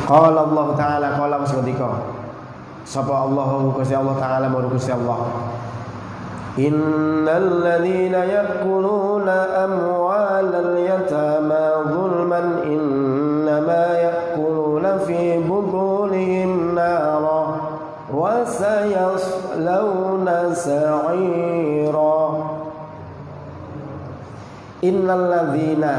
Qala Allah Ta'ala qala masnadika sapa Allah Gusti Allah Ta'ala maru Gusti Allah Innal ladzina ya'kuluna amwalal yatama zulman innama ya'kuluna fi butunihim nara wa sayaslawna sa'ira Innal ladzina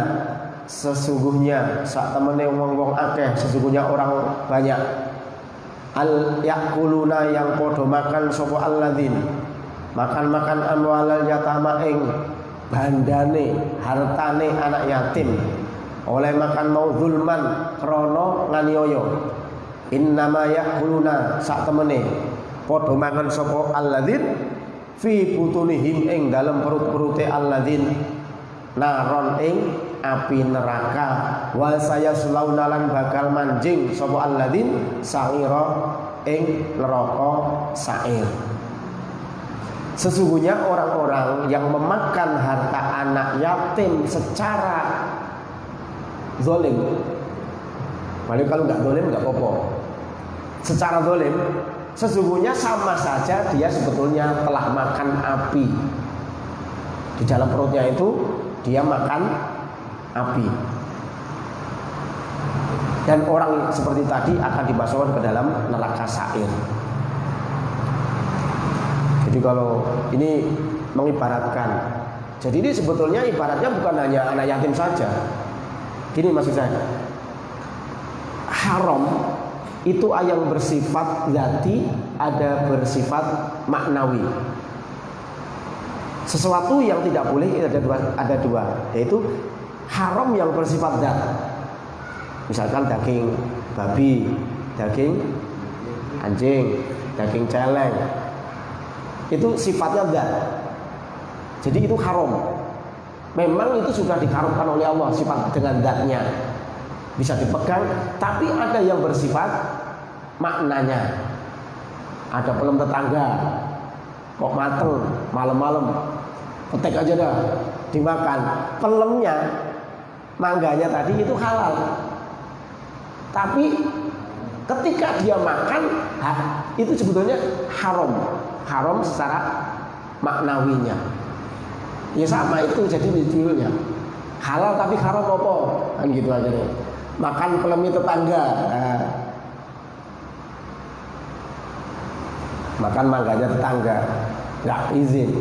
sesungguhnya sak temene wong-wong akeh, sesungguhnya orang banyak al yakuluna yang podo makan sapa alladzin makan amwalal yatama ing bandane hartane anak yatim oleh makan mau zulman krana nganiaya innama yakuluna sak temene podo makan sapa alladzin fi butunihim ing dalem perut-perute alladzin naron ing api neraka wa sayaslauna lan bakal manjing sapa alladzin sa'ira ing neraka sa'ir. Sesungguhnya orang-orang yang memakan harta anak yatim secara zalim. Malah kalau enggak zalim enggak apa-apa. Secara zalim sesungguhnya sama saja dia sebetulnya telah makan api. Di dalam perutnya itu dia makan api. Dan orang seperti tadi akan dimasukkan ke dalam neraka sa'ir. Jadi kalau ini mengibaratkan, jadi ini sebetulnya ibaratnya bukan hanya anak yatim saja. Gini maksud saya, haram itu yang bersifat zati, ada bersifat maknawi. Sesuatu yang tidak boleh ada dua, yaitu haram yang bersifat zat. Misalkan daging babi, daging anjing, daging celeng. Itu sifatnya zat. Jadi itu haram. Memang itu sudah diharamkan oleh Allah sifat dengan zatnya. Bisa dipegang, tapi ada yang bersifat maknanya. Ada pelem tetangga kok mateng malam-malam petek aja dah dimakan. Pelemnya mangganya tadi itu halal, tapi ketika dia makan itu sebetulnya haram secara maknawinya. Ya sama itu jadi judulnya halal tapi haram apa kan gitu aja deh. Makan pelemi tetangga, makan mangganya tetangga nggak izin.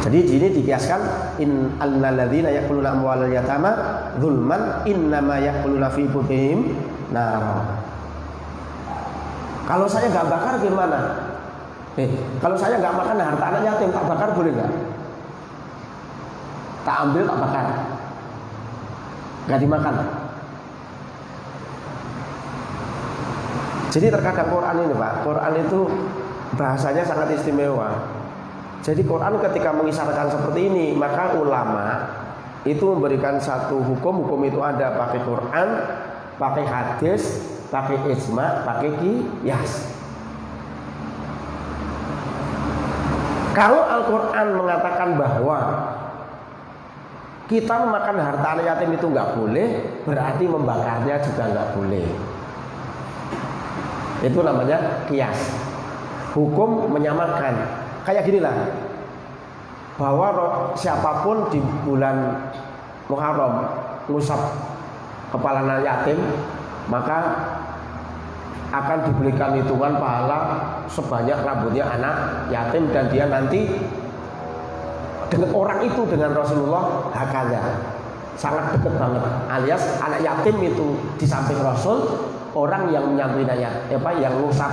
Jadi ini dikiaskan in alladzina ya'kuluna amwalal yatama zulman innama ya'kuluna fi butunihim nar. Kalau saya nggak bakar gimana? Kalau saya nggak makan harta anak yatim tak bakar boleh nggak? Tak ambil tak bakar, nggak dimakan. Jadi terkadang Quran ini Pak, Quran itu bahasanya sangat istimewa. Jadi Quran ketika mengisyaratkan seperti ini, maka ulama itu memberikan satu hukum itu ada pakai Quran, pakai hadis, pakai ijma, pakai qiyas. Kalau Al-Quran mengatakan bahwa kita memakan harta anak yatim itu nggak boleh, berarti membakarnya juga nggak boleh. Itu namanya qiyas. Hukum menyamakan. Kayak gini lah, bahwa siapapun di bulan Muharram ngusap kepala anak yatim, maka akan diberikan hitungan pahala sebanyak rambutnya anak yatim, dan dia nanti dengan orang itu dengan Rasulullah hakada sangat dekat banget. Alias anak yatim itu di samping Rasul, orang yang menyantuni yang ngusap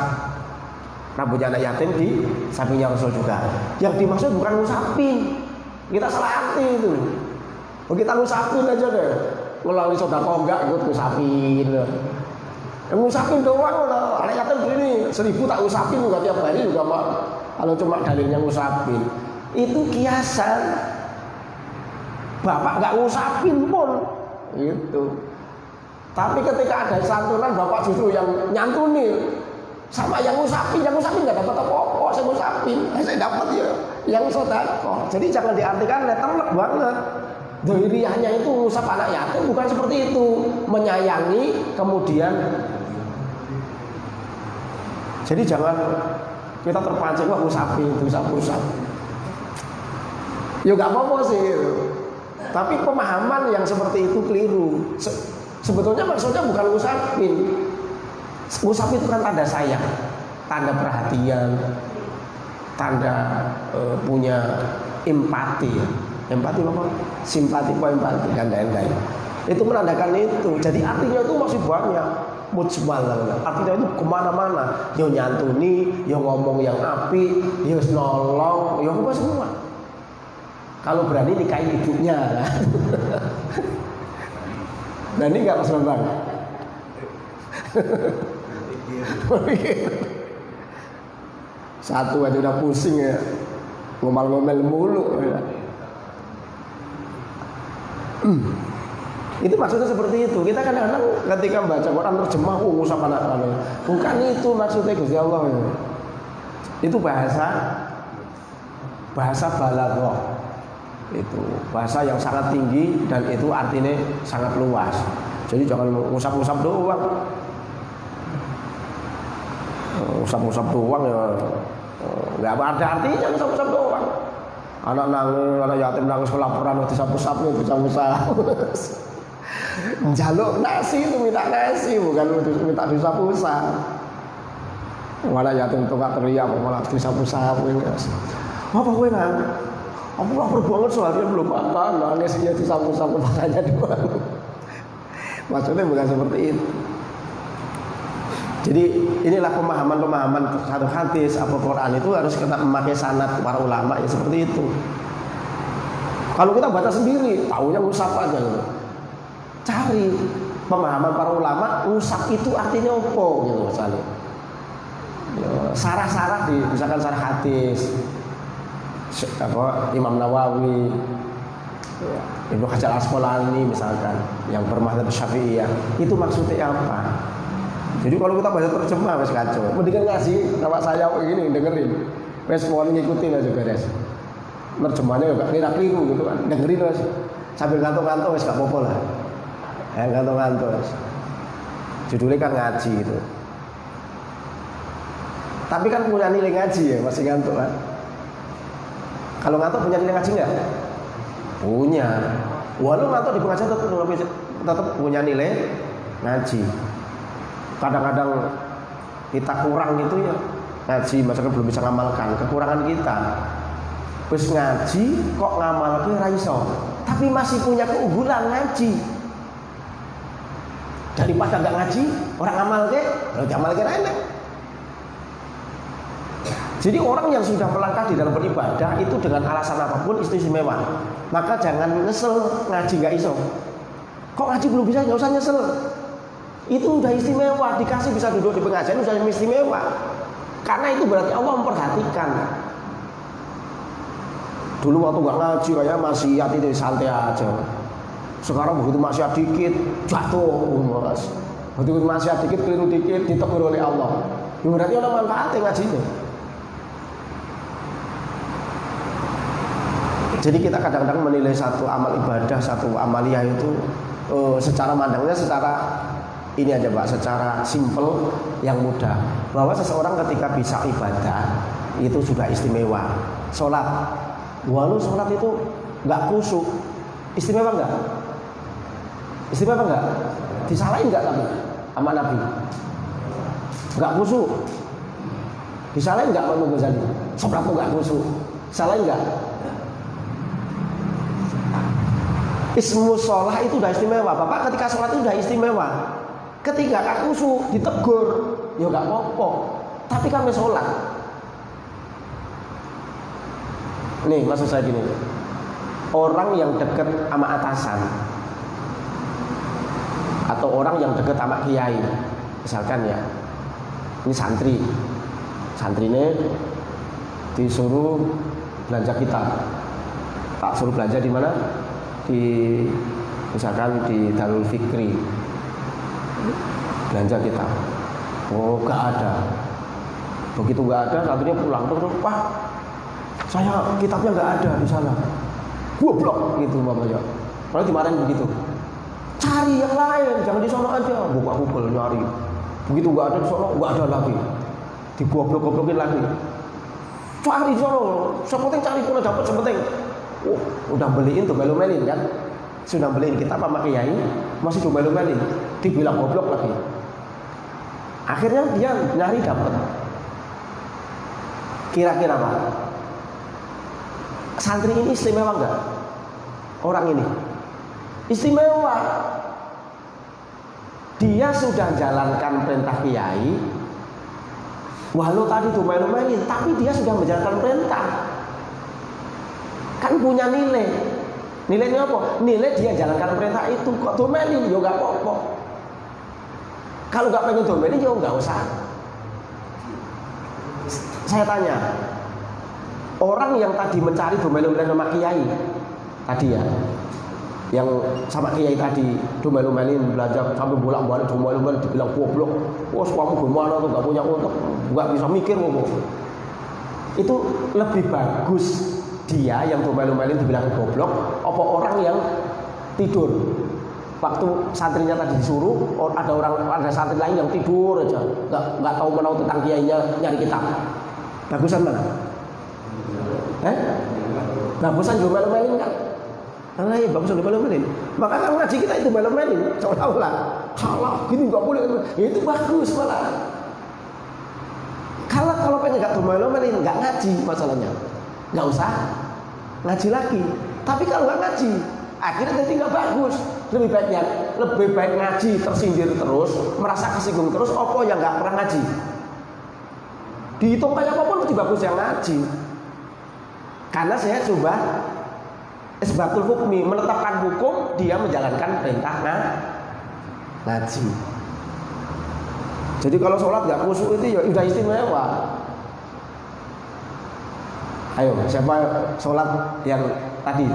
rambutnya anak yatim di sampingnya Rasul juga. Yang dimaksud bukan ngusapin. Kita salah arti itu. Kita ngusapin aja deh. Ngelalui sedekah enggak ikut ngusapin. Ngusapin doang loh. Anak yatim begini 1000 tak ngusapin juga tiap hari juga Pak. Kalau cuma dalilnya ngusapin. Itu kiasan. Bapak nggak ngusapin pun gitu. Tapi ketika ada santunan bapak justru yang nyantuni sama yang ngusapin nggak dapat apa-apa. Saya ngusapin, saya dapat ya yang sedekah. Jadi jangan diartikan letterlek banget. Dohiriyahnya itu ngusap anak yatim bukan seperti itu, menyayangi kemudian. Jadi jangan kita terpancing wah ngusapin itu usap. Ya nggak apa-apa sih gitu. Tapi pemahaman yang seperti itu keliru. Sebetulnya maksudnya bukan ngusapin. Ngusapin itu kan tanda sayang, tanda perhatian, tanda punya empati. Empati apa? Simpati apa empati? Dan lain-lain. Itu menandakan itu. Jadi artinya itu masih banyak. Mujmal, artinya itu kemana-mana. Yo nyantuni, yo ngomong yang api, yo nolong, yo apa semua. Kalau berani nikahin ibunya, berani nggak Mas Bambang? Satu aja udah pusing ya, ngomel-ngomel mulu. Ya. Itu maksudnya seperti itu. Kita kadang-kadang ketika baca Quran terjemah, ngusap anak-anak. Bukan itu maksudnya Gusti Allah. Ya. Itu bahasa balaghah. Itu bahasa yang sangat tinggi dan itu artinya sangat luas. Jadi jangan ngusap-ngusap doang. Ngusap-ngusap doang ya nggak ada artinya ngusap-ngusap doang. Anak nangis, anak yatim nangis kelaparan disapu-sapu bisa-bisa. Jaluk nasi itu minta nasi bukan minta disapu-sapu. Anak yatim itu nggak teriak malah disapu-sapu. Apa gue nangis? Aku lapar banget soalnya belum makan, nangisnya disapu-sapu makanya doang. Maksudnya bukan seperti itu. Jadi inilah pemahaman satu hadis atau Quran itu harus kita memakai sanad para ulama ya seperti itu. Kalau kita baca sendiri, taunya ngusap aja gitu. Cari pemahaman para ulama, ngusap itu artinya apa gitu misalnya. Sarah-sarah misalkan sarah hadis. Imam Nawawi, Ibnu Hajar Asqalani misalkan yang bermadzhab Syafi'iyah, itu maksudnya apa? Jadi kalau kita baca terjemah wes kacau. Mendingan ngasih nama saya begini dengerin. Wes mau ngikutin aja beres. Terjemahnya juga keliru gitu kan. Dengerin wes sambil ngantuk-ngantuk wes gak apa-apa lah. Ngantuk-ngantuk wes. Judulnya kan ngaji itu. Tapi kan punya nilai ngaji ya, masih ngantuk kan. Kalau ngantuk punya nilai ngaji nggak? Punya. Walau ngantuk di pengajian tetap punya nilai ngaji. Kadang-kadang kita kurang gitu ya ngaji, misalkan belum bisa ngamalkan kekurangan kita. Terus ngaji kok ngamalkan ra iso, tapi masih punya keunggulan ngaji. Daripada nggak ngaji, orang ngamalke, kalau ngamalke enak. Jadi orang yang sudah melangkah di dalam beribadah itu dengan alasan apapun istimewa. Maka jangan nyesel ngaji nggak iso. Kok ngaji belum bisa? Nggak usah nyesel. Itu udah istimewa, dikasih bisa duduk di pengajian udah istimewa. Karena itu berarti Allah memperhatikan. Dulu waktu nggak ngaji kayak maksiat itu santai aja. Sekarang begitu maksiat dikit jatuh, mas. Begitu maksiat dikit keliru dikit ditegur oleh Allah. Ya berarti ada manfaatnya ngaji itu. Jadi kita kadang-kadang menilai satu amal ibadah, satu amaliyah itu secara mandangnya secara ini aja Pak, secara simple yang mudah. Bahwa seseorang ketika bisa ibadah itu sudah istimewa. Sholat, walau sholat itu nggak khusyuk, istimewa nggak? Istimewa nggak? Disalahin nggak kamu sama Nabi? Nggak khusyuk. Disalahin nggak Imam Ghazali? Sholatmu nggak khusyuk. Disalahin nggak? Ismu sholah itu udah istimewa. Bapak ketika sholat itu udah istimewa. Ketika gak khusyuk ditegur, ya gak apa-apa. Tapi kami sholat. Nih maksud saya gini, orang yang dekat sama atasan atau orang yang dekat sama kiai, misalkan ya, ini santri ini disuruh belanja kitab, tak suruh belanja di mana? Misalkan di Darul Fikri, belanja kitab. Oh gak ada. Begitu gak ada, santrinya pulang terus, wah saya kitabnya gak ada di sana. Goblok gitu bapaknya. Kalau dimarahin begitu, cari yang lain, jangan di sana aja. Buka Google nyari. Begitu gak ada di sana, gak ada lagi. Digoblok-goblokin lagi. Cari di sana, sepenting cari pun dapat sepenting. Oh, udah beliin tuh melu-melin kan? Sudah beliin kitab sama kiai, masih tuh melu-melin. Dibilang goblok lagi. Akhirnya dia nyari dapat. Kira-kira Pak, santri ini istimewa enggak? Orang ini istimewa. Dia sudah jalankan perintah kiai. Walau tadi tuh melu-melin, tapi dia sudah menjalankan perintah. Kan punya nilai. Nilainya apa? Nilai dia jalankan perintah itu. Kok domelin? Ya gak apa-apa. Kalau gak pengen domelin, ya gak usah. Saya tanya, orang yang tadi mencari domelin sama kiai tadi ya, yang sama kiai tadi domelin belajar sampai bolak-balik domelin dibilang goblok. Wah, kamu gimana tuh gak punya otak, gak bisa mikir ngomong. Itu lebih bagus dia yang domelin dibilang goblok, apa orang yang tidur waktu santrinya tadi disuruh, ada santri lain yang tidur aja, nggak tahu menau tentang kiainya, nyari kitab. Bagusan mana? Bagusan domelin kan? Nah, iya, bagusan domelin. Maka kan ngaji kita itu domelin, seolah-olah salah, gini nggak boleh. Itu bagus malah. Kalau pengen nggak domelin, nggak ngaji masalahnya. Nggak usah ngaji lagi. Tapi kalau nggak ngaji, akhirnya jadi nggak bagus. Lebih baik ngaji tersindir terus, merasa kesinggung terus. Apa yang nggak pernah ngaji? Dihitung kayak apapun lebih bagus yang ngaji. Karena saya coba isbatul hukmi, menetapkan hukum, dia menjalankan perintah ngaji. Jadi kalau sholat nggak khusyuk itu ya udah istimewa. Ayo, siapa sholat yang tadi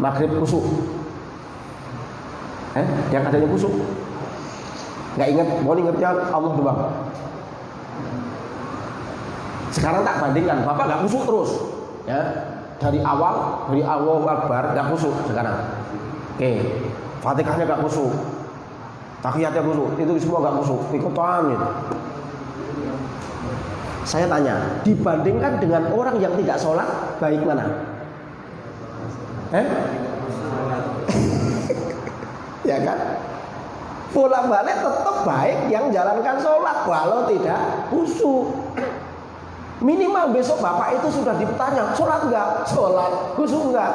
maghrib khusyuk? Yang adanya khusyuk? Nggak ingat, mau ingatnya Allah doang. Sekarang tak bandingkan, Bapak nggak khusyuk terus, ya dari awal Akbar nggak khusyuk sekarang. Oke, Fatihahnya nggak khusyuk, tahiyatnya khusyuk, itu semua nggak khusyuk, ikutan gitu. Saya tanya, dibandingkan dengan orang yang tidak sholat, baik mana? Ya kan? Bolak balik tetap baik yang jalankan sholat walau tidak khusyuk. Minimal besok bapak itu sudah ditanya, sholat enggak? Sholat. Khusyuk enggak?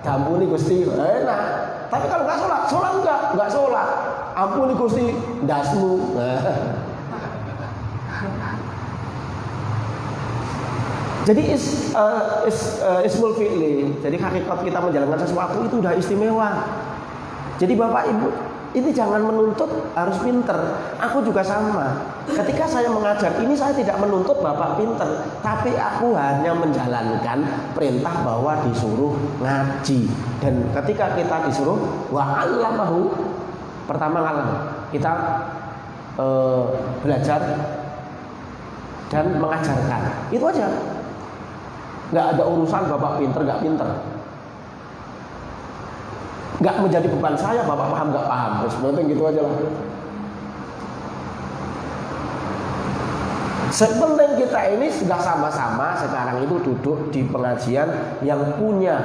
Ampuni Gusti, enak. Tapi kalau enggak sholat, sholat enggak? Enggak sholat. Ampuni Gusti, dasmu. Jadi ismul fi'li. Jadi hakikat kita menjalankan sesuatu itu udah istimewa. Jadi bapak ibu ini jangan menuntut harus pinter. Aku juga sama. Ketika saya mengajar ini saya tidak menuntut bapak pinter, tapi aku hanya menjalankan perintah bahwa disuruh ngaji. Dan ketika kita disuruh wa'allamahu, pertama ngalam kita belajar dan mengajarkan. Itu aja. Nggak ada urusan bapak pinter nggak pinter. Nggak menjadi beban saya, bapak paham nggak paham, terus penting gitu aja lah. Sepenting kita ini sudah sama-sama sekarang itu duduk di pengajian yang punya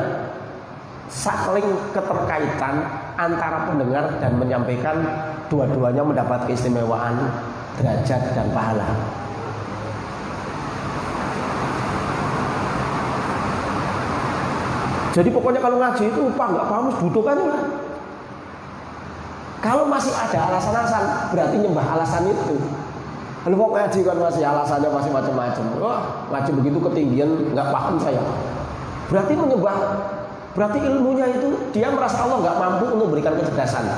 saling keterkaitan antara pendengar dan menyampaikan, dua-duanya mendapat keistimewaan derajat dan pahala. Jadi pokoknya kalau ngaji itu lupa nggak paham duduk aja. Kalau masih ada alasan-alasan, berarti nyembah alasan itu. Kalau mau ngaji kan masih alasannya masih macam-macam. Wah, ngaji begitu ketinggian, nggak paham saya. Berarti menyembah, berarti ilmunya itu dia merasa Allah nggak mampu untuk memberikan kecerdasan.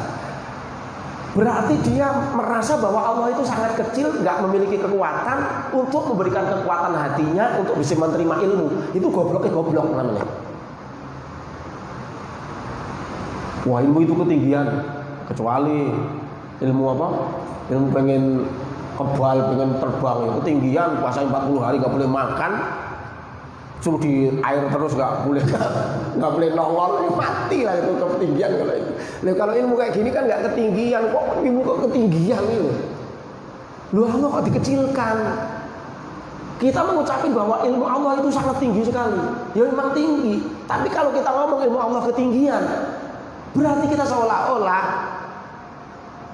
Berarti dia merasa bahwa Allah itu sangat kecil, nggak memiliki kekuatan untuk memberikan kekuatan hatinya untuk bisa menerima ilmu. Itu goblok namanya. Wah, ilmu itu ketinggian. Kecuali ilmu apa? Ilmu pengen kebal, pengen terbang, ya ketinggian, puasa 40 hari nggak boleh makan, suruh di air terus nggak boleh nongol, ya mati lah itu ketinggian kalau itu. Nah, kalau ilmu kayak gini kan nggak ketinggian, kok ilmu kok ketinggian itu? Lu Allah kok dikecilkan? Kita mengucapkan bahwa ilmu Allah itu sangat tinggi sekali, ya memang tinggi. Tapi kalau kita ngomong ilmu Allah ketinggian, berarti kita seolah-olah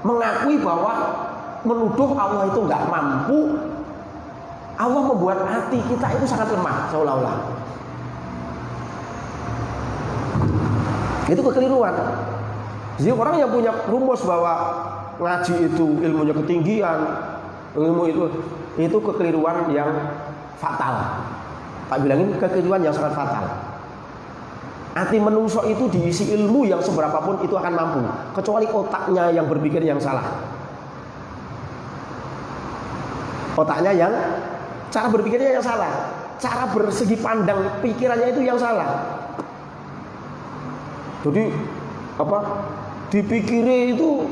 mengakui bahwa menuduh Allah itu nggak mampu. Allah membuat hati kita itu sangat lemah seolah-olah. Itu kekeliruan. Jadi orang yang punya rumus bahwa ngaji itu ilmunya ketinggian, ilmu itu kekeliruan yang fatal. Tak bilangin kekeliruan yang sangat fatal. Hati menungso itu diisi ilmu yang seberapapun itu akan mampu, kecuali otaknya yang berpikir yang salah. Otaknya yang cara berpikirnya yang salah, cara bersegi pandang pikirannya itu yang salah. Jadi apa? Dipikiri itu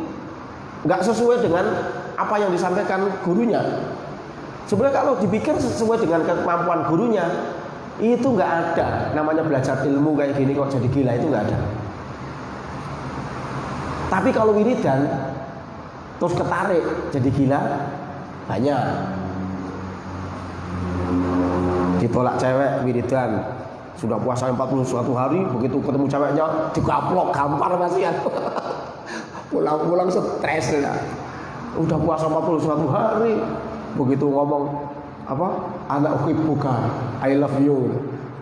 nggak sesuai dengan apa yang disampaikan gurunya. Sebenarnya kalau dipikir sesuai dengan kemampuan gurunya, itu nggak ada namanya belajar ilmu kayak gini kok jadi gila, itu nggak ada. Tapi kalau wiridan terus ketarik jadi gila, banyak. Ditolak cewek wiridan, sudah puasa 41 hari, begitu ketemu ceweknya digaplok, gampar masih ya. Pulang-pulang stres ya. Udah puasa 41 hari, begitu ngomong apa? Anak buka, I love you.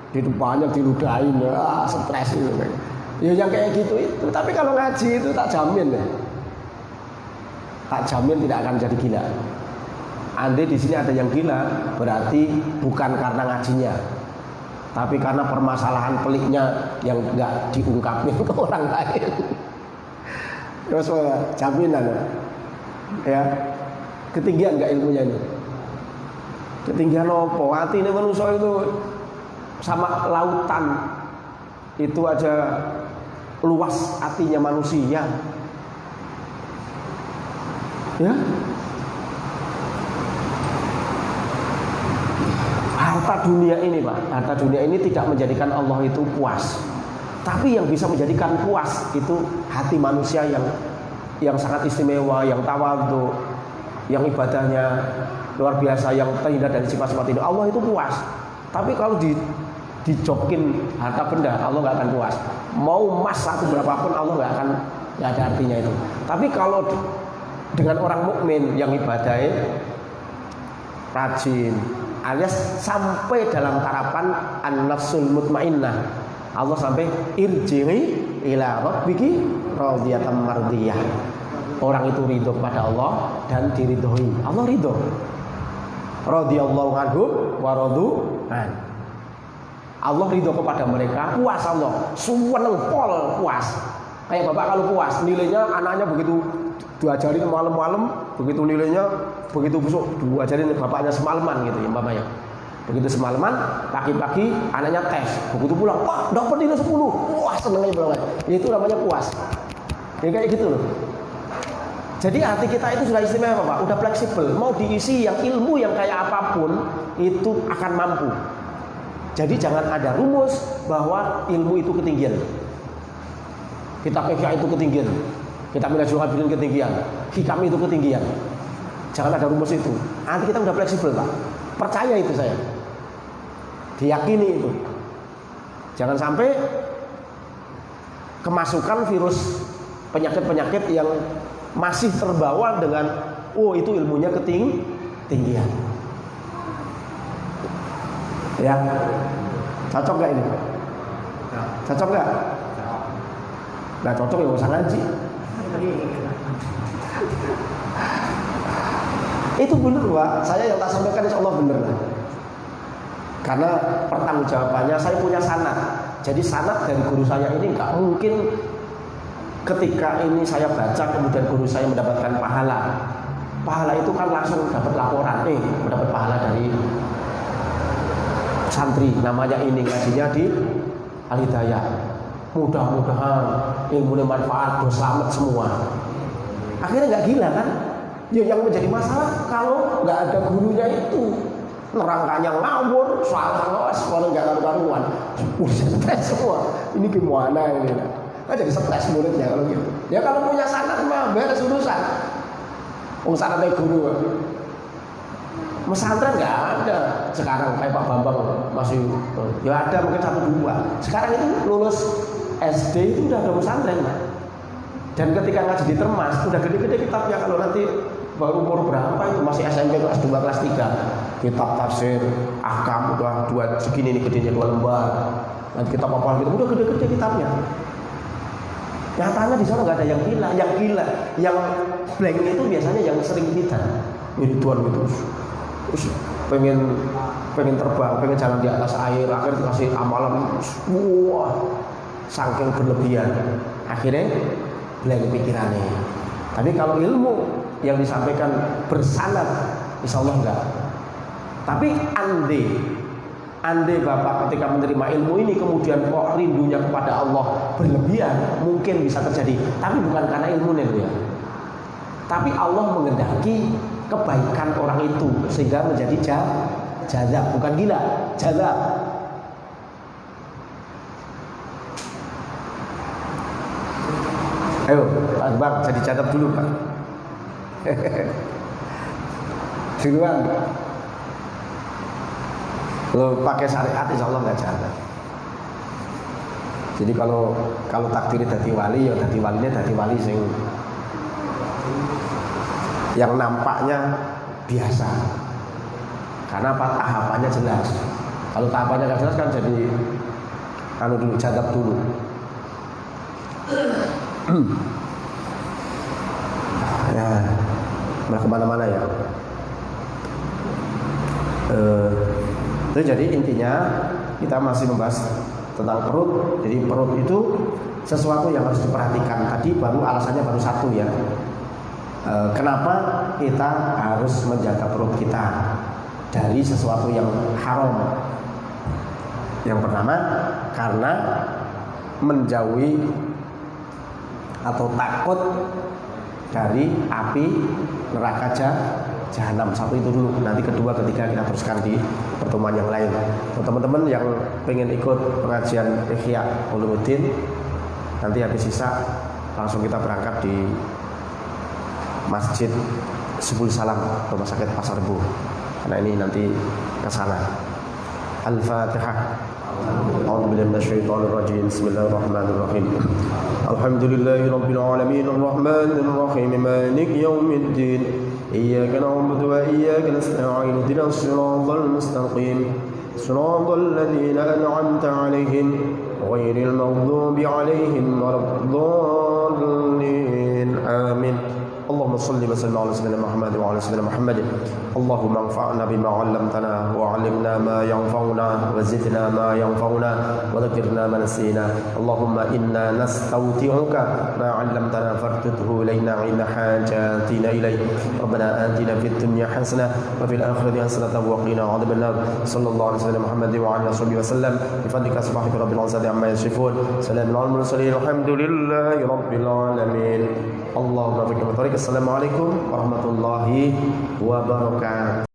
Di depannya diludahin, ya stres itu. Ya yang kayak gitu itu. Tapi kalau ngaji itu tak jamin ya. Tak jamin tidak akan jadi gila. Andai di sini ada yang gila, berarti bukan karena ngajinya, tapi karena permasalahan peliknya yang nggak diungkapin ke orang lain. Terus jaminan ya, ketinggian nggak ilmunya ini? Ketinggian apa? Hati ini manusia itu sama lautan, itu aja luas hatinya manusia. Ya. Harta dunia ini Pak, harta dunia ini tidak menjadikan Allah itu puas. Tapi yang bisa menjadikan puas itu hati manusia yang sangat istimewa, yang tawadhu, yang ibadahnya luar biasa, yang terhindar dari sifat-sifat itu. Allah itu puas. Tapi kalau dijokin harta benda, Allah nggak akan puas. Mau emas satu berapapun Allah nggak ada artinya itu. Tapi kalau dengan orang mukmin yang ibadahnya rajin, alias sampai dalam tarapan an-nafsul mutmainnah, Allah sampai irji'i ila rabbiki radiyatan mardiyah. Orang itu ridho kepada Allah dan diridhoi. Allah ridho. Radhiyallahu anhum wa radu an. Allah ridho kepada mereka, puas Allah, seneng pol puas. Kayak bapak kalau puas, nilainya anaknya begitu diajarin malam-malam, begitu nilainya begitu besok diajarin bapaknya semalaman gitu ya bapaknya. Begitu semalaman, pagi-pagi anaknya tes, begitu pulang, wah dapat nilai 10, wah senengnya banget. Itu namanya puas. Ya kayak gitu loh. Jadi hati kita itu sudah istimewa Pak, udah fleksibel. Mau diisi yang ilmu yang kayak apapun itu akan mampu. Jadi jangan ada rumus bahwa ilmu itu ketinggian. Kitab fikih itu ketinggian. Kitab Minhajul Abidin ketinggian. Hikam itu ketinggian. Jangan ada rumus itu. Nanti kita udah fleksibel Pak. Percaya itu saya. Diyakini itu. Jangan sampai kemasukan virus penyakit-penyakit yang masih terbawa dengan itu ilmunya ketinggian. Ya, cocok gak ini? Cocok nggak? Nggak cocok ya usah ngaji. Itu benar Pak, saya yang tak sampaikan insya Allah benar. Karena pertanggungjawabannya saya punya sanad. Jadi sanad dari guru saya ini nggak mungkin ketika ini saya baca kemudian guru saya mendapatkan pahala. Pahala itu kan langsung dapat laporan, mendapat pahala dari santri namanya ini ngajinya di Al-Hidayah. Mudah-mudahan ilmunya manfaat, selamat semua. Akhirnya nggak gila kan? Ya yang menjadi masalah kalau nggak ada gurunya itu. Nerangkanya ngawur, salah sekolah nggak karu-karuan, udah stres semua. Ini gimana ini? Kan jadi stres muridnya kalau gitu. Ya kalau punya sanad mah beres urusan. Sanadnya guru. Pesantren nggak ada sekarang kayak Pak Bambang masih. Ya ada mungkin 1-2. Sekarang itu lulus SD itu udah ada pesantren, Pak. Dan ketika ngaji di Termas udah gede-gede kitabnya. Kalau nanti baru umur berapa itu masih SMP kelas 2 kelas 3. Kitab tafsir ahkam udah 2 segini nih gedenya 2 lembar. Nanti kitab apa gitu udah gede-gede kitabnya. Nyatanya di sana nggak ada yang gila, yang blank itu biasanya yang sering kita Ridwan gitu, terus pengen terbang, pengen jalan di atas air, akhirnya dikasih amalan, wah, saking berlebihan, akhirnya blank pikirannya. Tapi kalau ilmu yang disampaikan bersanad, insya Allah enggak. Tapi andai Bapak ketika menerima ilmu ini kemudian kok rindunya kepada Allah berlebihan, mungkin bisa terjadi. Tapi bukan karena ilmunya ya. Tapi Allah menghendaki kebaikan orang itu sehingga menjadi jazab, bukan gila, jazab. Ayo, Pak Bang, jadi jazab dulu Pak. Duluan. Lo pakai syariat insya Allah nggak jahat. Jadi kalau takdirnya dadi wali ya dadi walinya dadi wali sing yang nampaknya biasa. Karena apa? Tahapannya jelas. Kalau tahapannya nggak jelas kan jadi dulu jadab dulu. Ya, malah kemana-mana ya. Itu jadi intinya kita masih membahas tentang perut. Jadi perut itu sesuatu yang harus diperhatikan. Tadi baru alasannya baru satu ya. Kenapa kita harus menjaga perut kita dari sesuatu yang haram? Yang pertama karena menjauhi atau takut dari api neraka jahanam. Satu itu dulu, nanti kedua ketiga kita teruskan di pertemuan yang lain. Teman-teman yang pengen ikut pengajian Ihya Ulumuddin, nanti habis sisa langsung kita berangkat di Masjid Subul Salam Rumah Sakit Pasar Rebo, karena ini nanti ke sana. Al-Fatihah. أعوذ بالله من الشيطان الرجيم بسم الله الرحمن الرحيم الحمد لله رب العالمين الرحمن الرحيم مالك يوم الدين إياك نعبد وإياك نستعين اهدنا الصراط المستقيم صراط الذين أنعمت عليهم غير المغضوب عليهم ولا الضالين آمين اللهم صل وسلم على سيدنا محمد وعلى سيدنا محمد اللهم انفعنا بما علمتنا وعلمنا ما ينفعنا وزدنا ما ينفعنا وذكرنا ما نسينا اللهم إنا نستودعك ما علمتنا فارتده إلينا عند حاجاتنا إليه ربنا آتنا في الدنيا حسنة وفي الآخرة حسنة وقنا عذاب النار صلى الله عليه وسلم محمد وعلى آله وصحبه وسلم بفضلك سبحانك رب العزة عما يصفون سلام على المرسلين الحمد لله رب العالمين اللهم بارك. Assalamualaikum warahmatullahi wabarakatuh.